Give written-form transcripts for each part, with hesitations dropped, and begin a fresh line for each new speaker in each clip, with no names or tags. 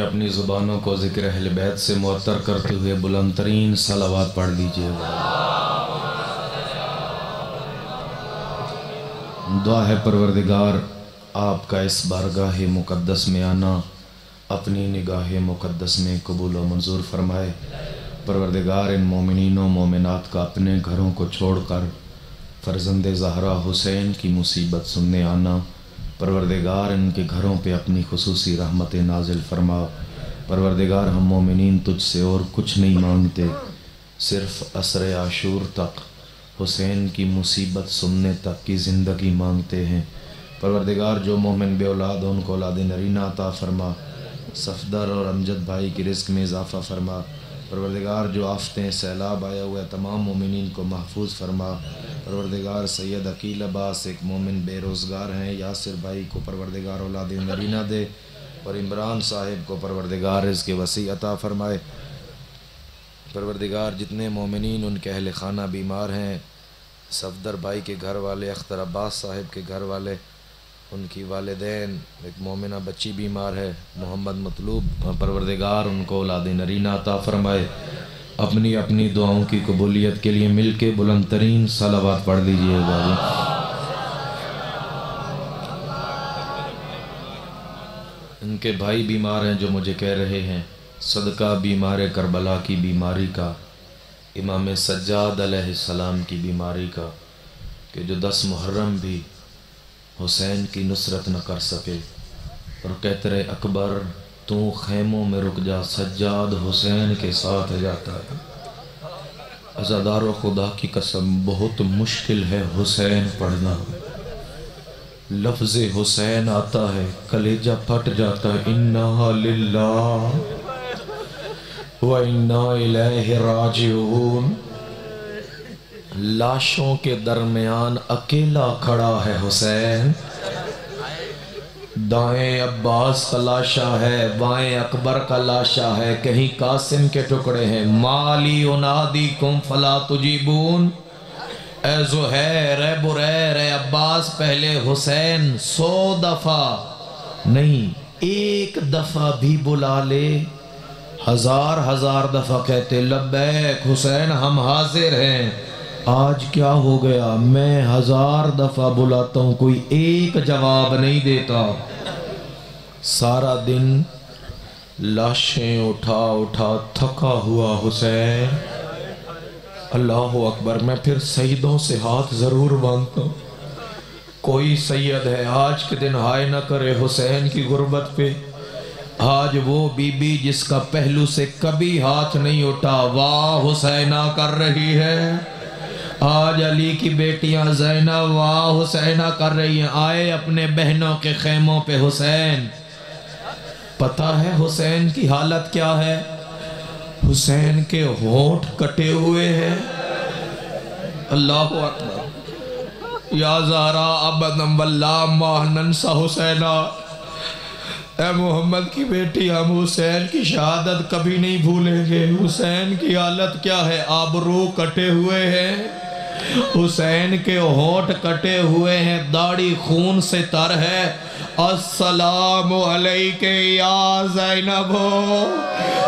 اپنی زبانوں کو ذکر اہل بیت سے معطر کرتے ہوئے بلند ترین صلوات پڑھ لیجئے گا۔ دعا ہے پروردگار آپ کا اس بارگاہ مقدس میں آنا اپنی نگاہ مقدس میں قبول و منظور فرمائے۔ پروردگار ان مومنین و مومنات کا اپنے گھروں کو چھوڑ کر فرزند زہرا حسین کی مصیبت سننے آنا، پروردگار ان کے گھروں پہ اپنی خصوصی رحمت نازل فرما۔ پروردگار ہم مومنین تجھ سے اور کچھ نہیں مانگتے، صرف عصر عاشور تک حسین کی مصیبت سننے تک کی زندگی مانگتے ہیں۔ پروردگار جو مومن بے اولاد ان کو اولاد نرینہ عطا فرما، صفدر اور امجد بھائی کی رزق میں اضافہ فرما۔ پروردگار جو آفتیں سیلاب آیا ہوا ہے تمام مومنین کو محفوظ فرما۔ پروردگار سید عقیل عباس ایک مومن بے روزگار ہیں، یاسر بھائی کو پروردگار اولاد نرینہ دے، اور عمران صاحب کو پروردگار رزق وسیع عطا فرمائے۔ پروردگار جتنے مومنین ان کے اہل خانہ بیمار ہیں، صفدر بھائی کے گھر والے، اختر عباس صاحب کے گھر والے، ان کی والدین، ایک مومنہ بچی بیمار ہے محمد مطلوب، پروردگار ان کو اولاد نرینہ عطا فرمائے۔ اپنی اپنی دعاؤں کی قبولیت کے لیے مل کے بلند ترین صلوات پڑھ لیجئے گا۔ ان کے بھائی بیمار ہیں جو مجھے کہہ رہے ہیں، صدقہ بیمار کربلا کی بیماری کا، امام سجاد علیہ السلام کی بیماری کا، کہ جو 10 محرم بھی حسین کی نصرت نہ کر سکے، اور کہتے رہے اکبر تو خیموں میں رک جا، سجاد حسین کے ساتھ جاتا ہے۔ عزادار و خدا کی قسم بہت مشکل ہے حسین پڑھنا، لفظ حسین آتا ہے کلیجہ پھٹ جاتا ہے، اِنَّا لِلَّهِ وَإِنَّا إِلَيْهِ رَاجِعُونَ۔ لاشوں کے درمیان اکیلا کھڑا ہے حسین، دائیں عباس کا لاشا ہے، بائیں اکبر کا لاشا ہے، کہیں قاسم کے ٹکڑے ہیں۔ مالی انادیکم فلا تجیبون، اے زہیر، اے بریر، اے عباس، پہلے حسین 100 دفعہ نہیں 1 دفعہ بھی بلا لے، 1000 دفعہ کہتے لبیک حسین ہم حاضر ہیں۔ آج کیا ہو گیا، میں 1000 دفعہ بلاتا ہوں کوئی ایک جواب نہیں دیتا۔ سارا دن لاشیں اٹھا اٹھا تھکا ہوا حسین۔ اللہ اکبر، میں پھر سیدوں سے ہاتھ ضرور مانگتا ہوں، کوئی سید ہے آج کے دن ہائے نہ کرے حسین کی غربت پہ۔ آج وہ بی بی جس کا پہلو سے کبھی ہاتھ نہیں اٹھا واہ حسینہ کر رہی ہے، آج علی کی بیٹیاں زینب واہ حسینہ کر رہی ہیں۔ آئے اپنے بہنوں کے خیموں پہ حسین، پتہ ہے حسین کی حالت کیا ہے؟ حسین کے ہونٹ کٹے ہوئے ہیں۔ اللہ اکبر، یا زہرا ابداً واللہ ما ننسى حسینہ، اے محمد کی بیٹی ہم حسین کی شہادت کبھی نہیں بھولیں گے۔ حسین کی حالت کیا ہے؟ آبرو کٹے ہوئے ہیں، حسین کے ہونٹ کٹے ہوئے ہیں، داڑھی خون سے تر ہے۔ السلام علیکہ یا زینب،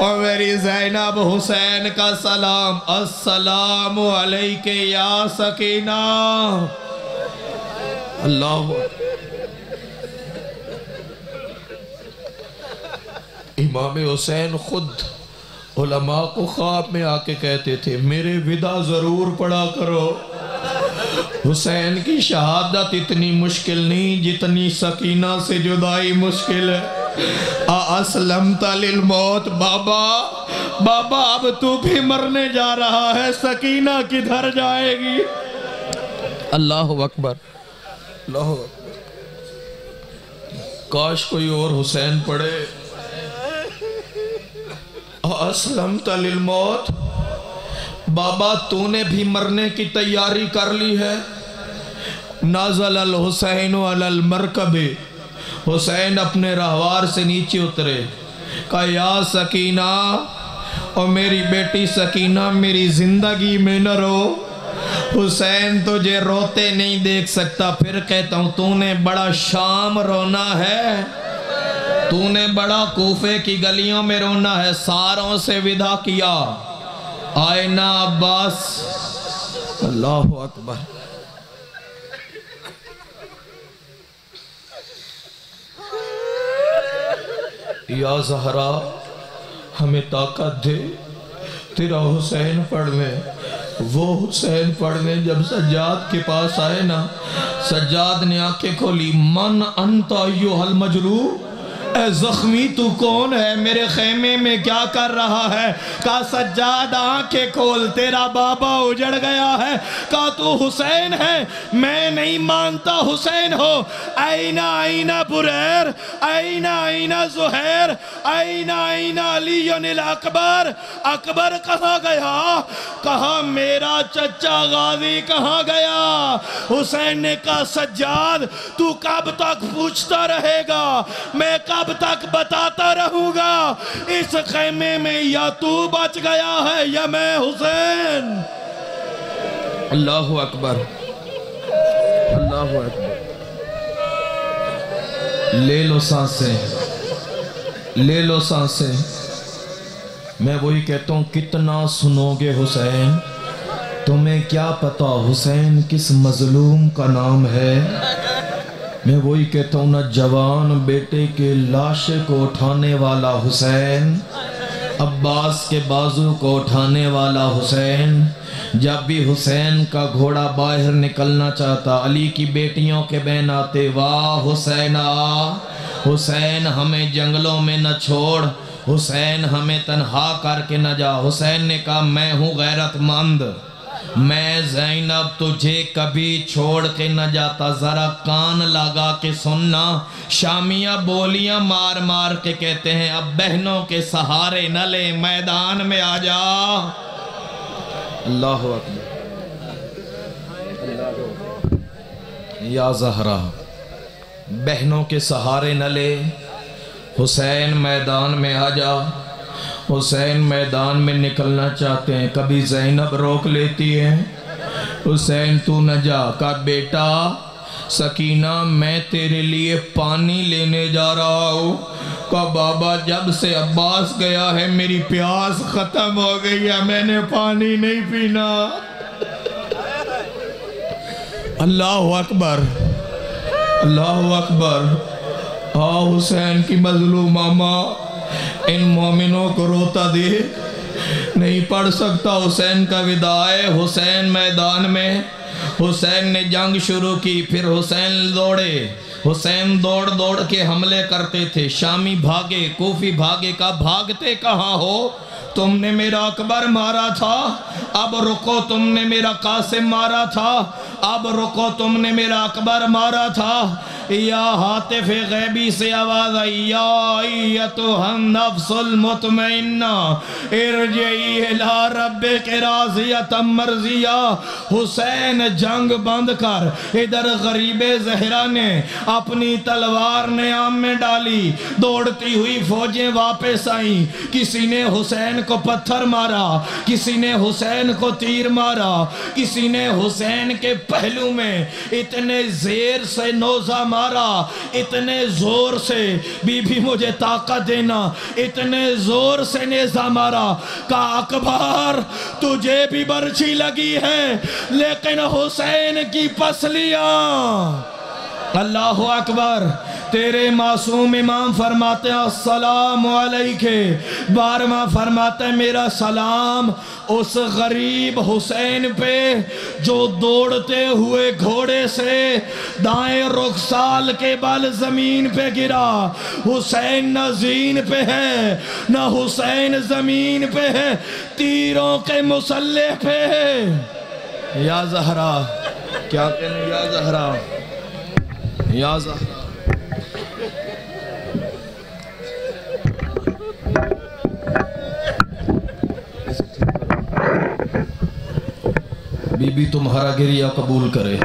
اور میری زینب حسین کا سلام، السلام علیکہ یا سکینہ۔ اللہ امام حسین خود علماء کو خواب میں آ کے کہتے تھے میرے ودا ضرور پڑھا کرو۔ حسین کی شہادت اتنی مشکل نہیں جتنی سکینہ سے جدائی مشکل ہے۔ اسلمت للموت، بابا اب تو بھی مرنے جا رہا ہے، سکینہ کدھر جائے گی؟ اللہ اکبر، اللہ اکبر، کاش کوئی اور حسین پڑھے۔ اسلمت للموت، بابا تو نے بھی مرنے کی تیاری کر لی ہے۔ نازل الحسین علی المرکب، حسین اپنے رہوار سے نیچے اترے، کہا یا سکینہ، اور میری بیٹی سکینہ میری زندگی میں نہ رو، حسین تجھے روتے نہیں دیکھ سکتا۔ پھر کہتا ہوں تو نے بڑا شام رونا ہے، تو نے بڑا کوفے کی گلیوں میں رونا ہے، ساروں سے ودا کیا، آئے نا عباس۔ اللہ اکبر۔ یا زہرا ہمیں طاقت دے تیرا حسین پڑھنے، وہ حسین پڑھنے جب سجاد کے پاس آئے نا، سجاد نے آنکھیں کھولی، من انت ایھا المجروح، اے زخمی تو کون ہے، میرے خیمے میں کیا کر رہا ہے؟ کہا سجاد آنکھیں کھول، تیرا بابا اجڑ گیا ہے۔ کہا تو حسین ہے؟ میں نہیں مانتا حسین ہو۔ این این بریر، این این زہیر، این این علی الاکبر، اکبر کہاں گیا؟ کہا میرا چچا غازی کہاں گیا؟ حسین نے کہا سجاد تو کب تک پوچھتا رہے گا، میں کب تک بتاتا رہوں گا، اس خیمے میں یا تو بچ گیا ہے یا میں حسین۔ اللہ اکبر، اللہ اکبر۔ لے لو سانسیں، لے لو سانسیں۔ میں وہی کہتا ہوں کتنا سنو گے حسین، تمہیں کیا پتا حسین کس مظلوم کا نام ہے۔ میں وہی کہتا ہوں نا، جوان بیٹے کے لاشے کو اٹھانے والا حسین، عباس کے بازو کو اٹھانے والا حسین، جب بھی حسین کا گھوڑا باہر نکلنا چاہتا، علی کی بیٹیوں کے بہن آتے، واہ حسین آ، حسین ہمیں جنگلوں میں نہ چھوڑ، حسین ہمیں تنہا کر کے نہ جا۔ حسین نے کہا میں ہوں غیرت مند، میں زینب تجھے کبھی چھوڑ کے نہ جاتا۔ ذرا کان لگا کے سننا، شامیہ بولیاں مار مار کے کہتے ہیں اب بہنوں کے سہارے نہ لے، میدان میں آ جا۔ اللہ اکبر۔ یا زہرا بہنوں کے سہارے نہ لے، حسین میدان میں آ جا۔ حسین میدان میں نکلنا چاہتے ہیں، کبھی زینب روک لیتی ہے، حسین تو نہ جا۔ کہا بیٹا سکینہ میں تیرے لیے پانی لینے جا رہا ہوں۔ کہا بابا جب سے عباس گیا ہے میری پیاس ختم ہو گئی ہے، میں نے پانی نہیں پینا۔ اللہ اکبر، اللہ اکبر۔ حسین کی مظلوم ماما ان مومنوں کو روتا دے نہیں پڑھ سکتا۔ حسین کا وداع، حسین میدان میں، حسین نے جنگ شروع کی، پھر حسین دوڑے، حسین دوڑ دوڑ کے حملے کرتے تھے، شامی بھاگے، کوفی بھاگے۔ کا بھاگتے کہاں ہو؟ تم نے میرا اکبر مارا تھا، اب رکو، تم نے میرا قاسم مارا تھا، اب رکو، تم نے میرا اکبر مارا تھا۔ یا ہاتف غیبی سے آواز آئی، یا ایتھا النفس المطمئنہ ارجعی الی ربک راضیۃ مرضیہ۔ حسین جنگ بند کر، ادھر غریب زہرا نے اپنی تلوار نیام میں ڈالی، دوڑتی ہوئی فوجیں واپس آئیں، کسی نے حسین کو پتھر مارا، کسی نے حسین کو تیر مارا، کسی نے حسین کے پہلو میں اتنے زیر سے نوزہ مارا، اتنے زور سے، بی بی مجھے طاقت دینا، اتنے زور سے نیزہ مارا۔ کہا اکبر تجھے بھی برچھی لگی ہے لیکن حسین کی پسلیاں۔ اللہ اکبر۔ تیرے معصوم امام فرماتے ہیں السلام علیکہ، 12واں فرماتے ہیں میرا سلام اس غریب حسین پہ جو دوڑتے ہوئے گھوڑے سے دائیں رخسال کے بل زمین پہ گرا۔ حسین نہ زین پہ ہے، نہ حسین زمین پہ ہے، تیروں کے مسلح پہ ہے۔ یا زہرا، کیا کہنے یا زہرا، یا زہرا۔ بی بی تمہارا گریہ قبول کرے۔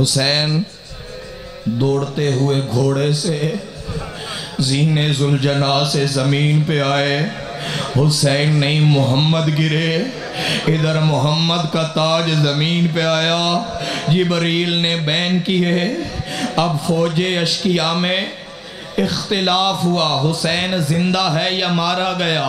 حسین دوڑتے ہوئے گھوڑے سے زین ذوالجناح سے زمین پہ آئے، حسین نہیں محمد گرے، ادھر محمد کا تاج زمین پہ آیا، جبریل نے بین کیے۔ اب فوج اشقیاء میں اختلاف ہوا حسین زندہ ہے یا مارا گیا.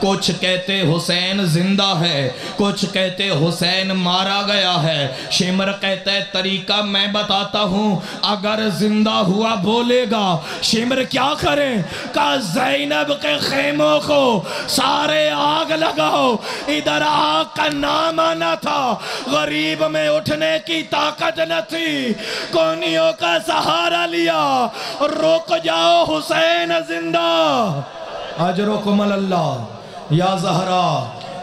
کچھ کہتے حسین زندہ ہے، کچھ کہتے حسین مارا گیا ہے. شمر کہتا ہے طریقہ میں بتاتا ہوں، اگر زندہ ہوا بولے گا. شمر کیا کریں؟ کہا زینب کے خیموں کو سارے آگ لگاؤ. ادھر آگ کا نام آنا تھا، غریب میں اٹھنے کی طاقت نہ تھی، کونیوں کا سہارا لیا. رک جاؤ حسین زندہ. اجرکم اللہ. یا زہرا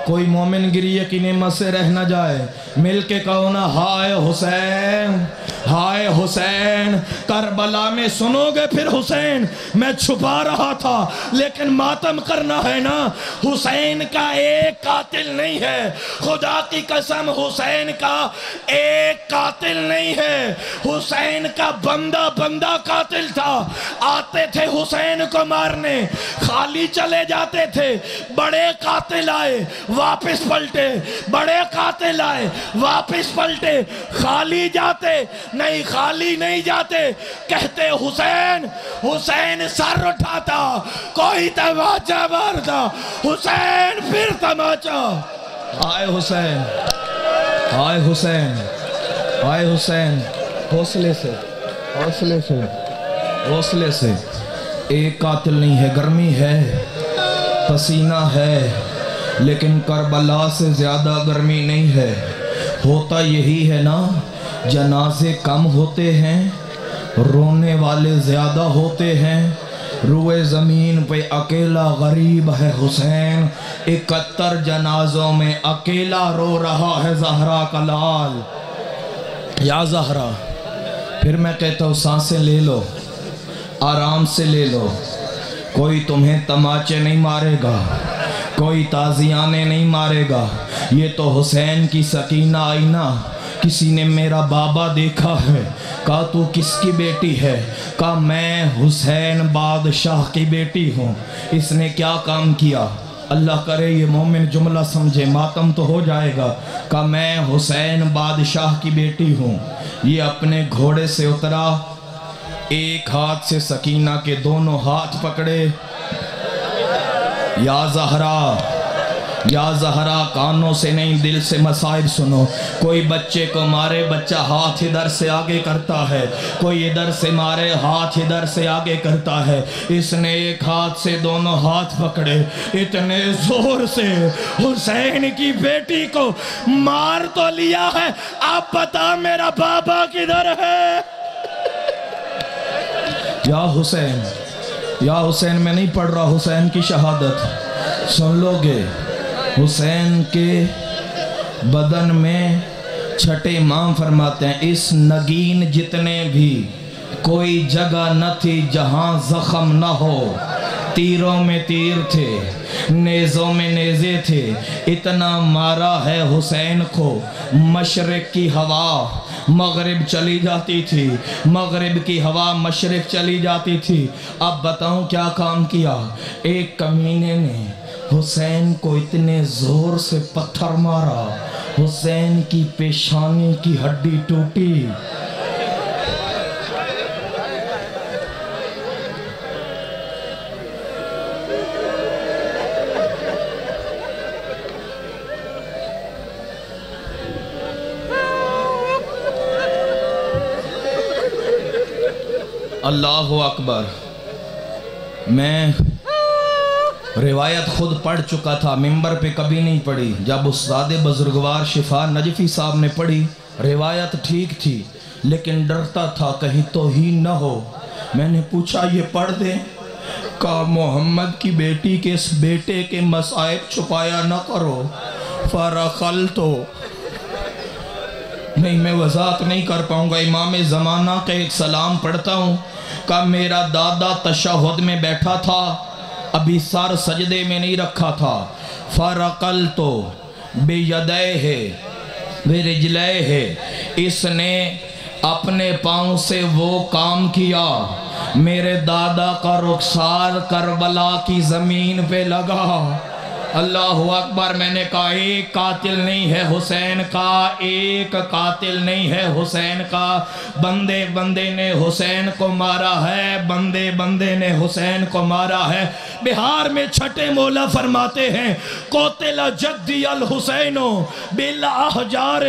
کوئی مومن گریے کی نعمت سے رہ نہ جائے، مل کے کہو نا ہائے حسین، ہائے حسین. کربلا میں سنو گے پھر حسین میں چھپا رہا تھا، لیکن ماتم کرنا ہے نا. حسین کا ایک قاتل نہیں ہے، خدا کی قسم حسین کا ایک قاتل نہیں ہے. حسین کا بندہ بندہ قاتل تھا. آتے تھے حسین کو مارنے، خالی چلے جاتے تھے. بڑے قاتل آئے واپس پلٹے، بڑے قاتل آئے واپس پلٹے. خالی جاتے نہیں، خالی نہیں جاتے. کہتے حسین، حسین سر اٹھاتا، کوئی تماچا مارتا، حسین پھر تماچا. آئے حسین، آئے حسین، آئے حسین. حوصلے سے، حوصلے سے، حوصلے سے. ایک قاتل نہیں ہے، گرمی ہے، پسینہ ہے، لیکن کربلا سے زیادہ گرمی نہیں ہے. ہوتا یہی ہے نا، جنازے کم ہوتے ہیں، رونے والے زیادہ ہوتے ہیں. روئے زمین پہ اکیلا غریب ہے حسین. 71 جنازوں میں اکیلا رو رہا ہے زہرا کا لال. یا زہرا، پھر میں کہتا ہوں سانسیں لے لو، آرام سے لے لو. کوئی تمہیں تماچے نہیں مارے گا، کوئی تازیانے نہیں مارے گا. یہ تو حسین کی سکینہ آئی نا. کسی نے میرا بابا دیکھا ہے، کہا تو کس کی بیٹی ہے؟ کہا میں حسین بادشاہ کی بیٹی ہوں. اس نے کیا کام کیا؟ اللہ کرے یہ مومن جملہ سمجھے، ماتم تو ہو جائے گا. کہا میں حسین بادشاہ کی بیٹی ہوں. یہ اپنے گھوڑے سے اترا، ایک ہاتھ سے سکینہ کے دونوں ہاتھ پکڑے. یا زہرا، یا زہرا، کانوں سے نہیں دل سے مصائب سنو. کوئی بچے کو مارے، بچہ ہاتھ ادھر سے آگے کرتا ہے، کوئی ادھر سے مارے، ہاتھ ادھر سے آگے کرتا ہے. اس نے ایک ہاتھ سے دونوں ہاتھ پکڑے، اتنے زور سے حسین کی بیٹی کو مار تو لیا ہے. آپ بتا میرا بابا کدھر ہے؟ یا حسین، یا حسین، میں نہیں پڑھ رہا حسین کی شہادت، سن لو گے. حسین کے بدن میں چھٹے امام فرماتے ہیں اس نگین جتنے بھی کوئی جگہ نہ تھی جہاں زخم نہ ہو. تیروں میں تیر تھے، نیزوں میں نیزے تھے. اتنا مارا ہے حسین کو، مشرق کی ہوا مغرب چلی جاتی تھی، مغرب کی ہوا مشرق چلی جاتی تھی. اب بتاؤں کیا کام کیا؟ ایک کمینے نے حسین کو اتنے زور سے پتھر مارا، حسین کی پیشانی کی ہڈی ٹوٹی. اللہ اکبر. میں روایت خود پڑھ چکا تھا، ممبر پہ کبھی نہیں پڑھی. جب استاد بزرگوار شفا نجفی صاحب نے پڑھی، روایت ٹھیک تھی لیکن ڈرتا تھا کہیں توہین نہ ہو. میں نے پوچھا یہ پڑھ دیں؟ کہا محمد کی بیٹی کے اس بیٹے کے مصائب چھپایا نہ کرو. فرخلتو، نہیں میں وضاحت نہیں کر پاؤں گا. امام زمانہ کا ایک سلام پڑھتا ہوں. کہا میرا دادا تشہد میں بیٹھا تھا، ابھی سر سجدے میں نہیں رکھا تھا. فرقلتو بیدیہ برجلیہ، اس نے اپنے پاؤں سے وہ کام کیا. میرے دادا کا رخسار کربلا کی زمین پہ لگا. اللہ اکبر. میں نے کہا ایک قاتل نہیں ہے حسین کا, ایک قاتل نہیں ہے حسین کا. بندے بندے نے حسین کو مارا ہے, بندے بندے نے حسین کو مارا ہے. بہار میں چھٹے مولا فرماتے ہیں قتل جدی الحسین بالاحجار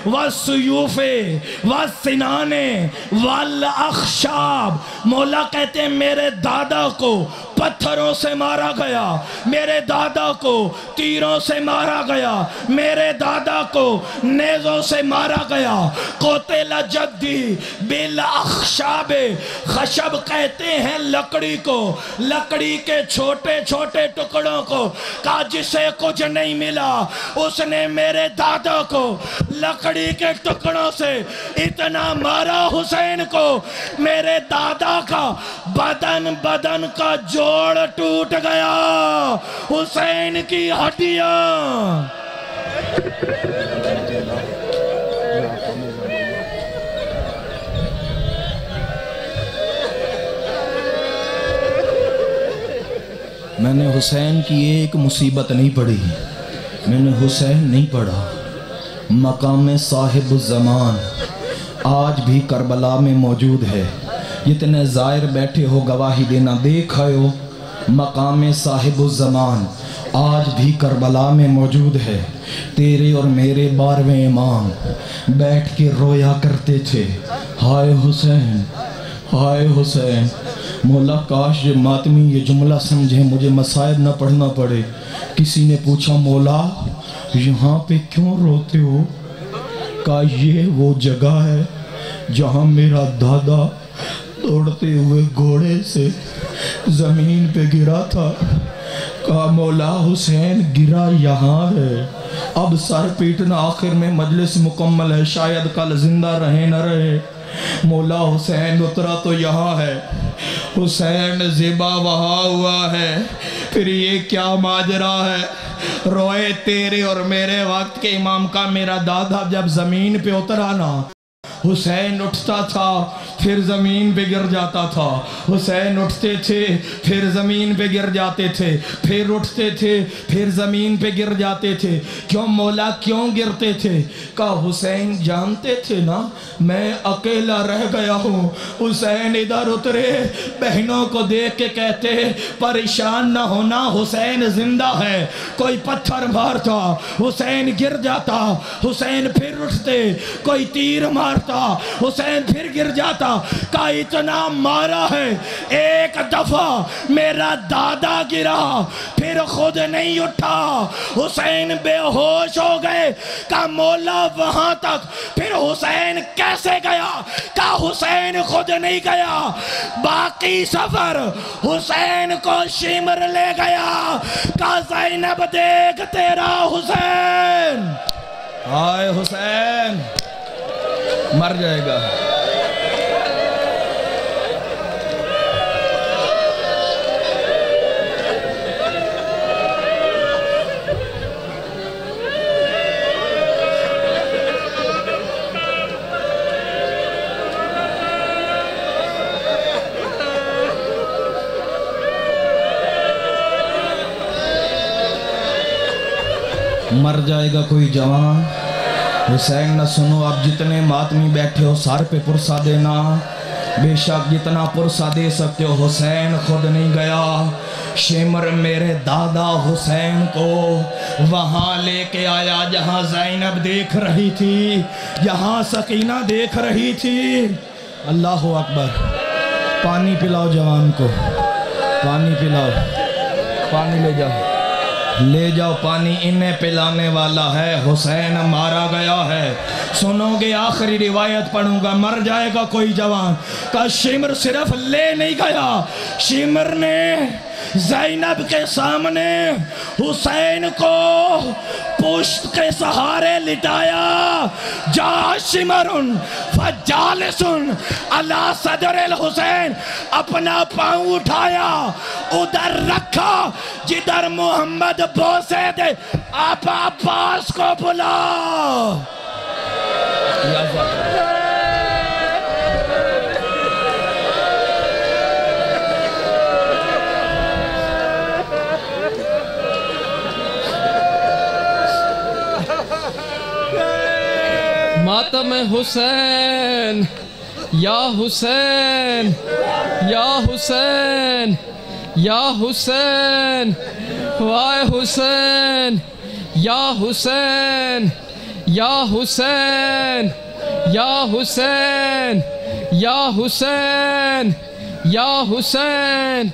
والسیوف والسنان والاخشاب. مولا کہتے ہیں میرے دادا کو پتھروں سے مارا گیا, میرے دادا کو تیروں سے مارا گیا, میرے دادا کو نیزوں سے مارا گیا. قتل جدی بالاخشاب. خشب کہتے ہیں لکڑی کو, لکڑی کے چھوٹے چھوٹے ٹکڑوں کو. کہا جسے کچھ نہیں ملا اس نے میرے دادا کو لکڑی کے ٹکڑوں سے اتنا مارا حسین کو, میرے دادا کا بدن بدن کا جوڑ ٹوٹ گیا, حسین کی ہڈیاں. میں نے حسین کی ایک مصیبت نہیں پڑھی, میں نے حسین نہیں پڑھا. مقام صاحب الزمان آج بھی کربلا میں موجود ہے. جتنے زائر بیٹھے ہو گواہی دینا, دیکھا ہو مقام صاحب الزمان آج بھی کربلا میں موجود ہے. تیرے اور میرے 12ویں امام بیٹھ کے رویا کرتے تھے, ہائے حسین ہائے حسین. مولا کاش یہ ماتمی یہ جملہ سمجھیں, مجھے مصائب نہ پڑھنا پڑے. کسی نے پوچھا مولا یہاں پہ کیوں روتے ہو؟ کہا یہ وہ جگہ ہے جہاں میرا دادا دوڑتے ہوئے گھوڑے سے زمین پہ گرا تھا. کہا مولا حسین گرا یہاں ہے, اب سر پیٹنا, آخر میں مجلس مکمل ہے, شاید کل زندہ رہے نہ رہے. مولا حسین اترا تو یہاں ہے, حسین ذبح وہاں ہوا ہے. پھر یہ کیا ماجرا ہے؟ روئے تیرے اور میرے وقت کے امام کا میرا دادا جب زمین پہ اترا نا, حسین اٹھتا تھا پھر زمین پہ گر جاتا تھا, حسین اٹھتے تھے پھر زمین پہ گر جاتے تھے, پھر اٹھتے تھے پھر زمین پہ گر جاتے تھے. کیوں مولا کیوں گرتے تھے؟ کہا حسین جانتے تھے نا میں اکیلا رہ گیا ہوں. حسین ادھر اترے, بہنوں کو دیکھ کے کہتے پریشان نہ ہونا حسین زندہ ہے. کوئی پتھر مارتا حسین گر جاتا, حسین پھر اٹھتے, کوئی تیر مارتا حسین پھر گر جاتا. کا اتنا مارا ہے, ایک دفعہ میرا دادا گرا پھر خود نہیں اٹھا, حسین بے ہوش ہو گئے. کا مولا وہاں تک پھر حسین کیسے گیا؟ کا حسین خود نہیں گیا, باقی سفر حسین کو شمر لے گیا. کا زینب دیکھ تیرا حسین, ہائے حسین مر جائے گا. مر جائے گا کوئی جوان. حسین نہ سنو, اب جتنے ماتمی بیٹھے ہو سر پہ پرسہ دینا, بے شک جتنا پرسہ دے سکتے ہو. حسین خود نہیں گیا, شمر میرے دادا حسین کو وہاں لے کے آیا جہاں زینب دیکھ رہی تھی, جہاں سکینہ دیکھ رہی تھی. اللہ اکبر. پانی پلاؤ جوان کو, پانی پلاؤ, پانی لے جاؤ, لے جاؤ پانی, انہیں پلانے والا ہے. حسین مارا گیا ہے. سنو گے آخری روایت پڑھوں گا. مر جائے گا کوئی جوان. کا شمر صرف لے نہیں گیا, شمر نے زینب کے سامنے حسین کو پشت کے سہارے لٹایا. جا شمرن فجالسن علی صدر الحسین, اپنا پاؤں اٹھایا ادھر رکھا جدھر محمد بوسے دے. آپ عباس کو بلا.
ماتم حسین یا حسین یا حسین یا حسین وائے حسین یا حسین یا حسین یا حسین یا حسین یا حسین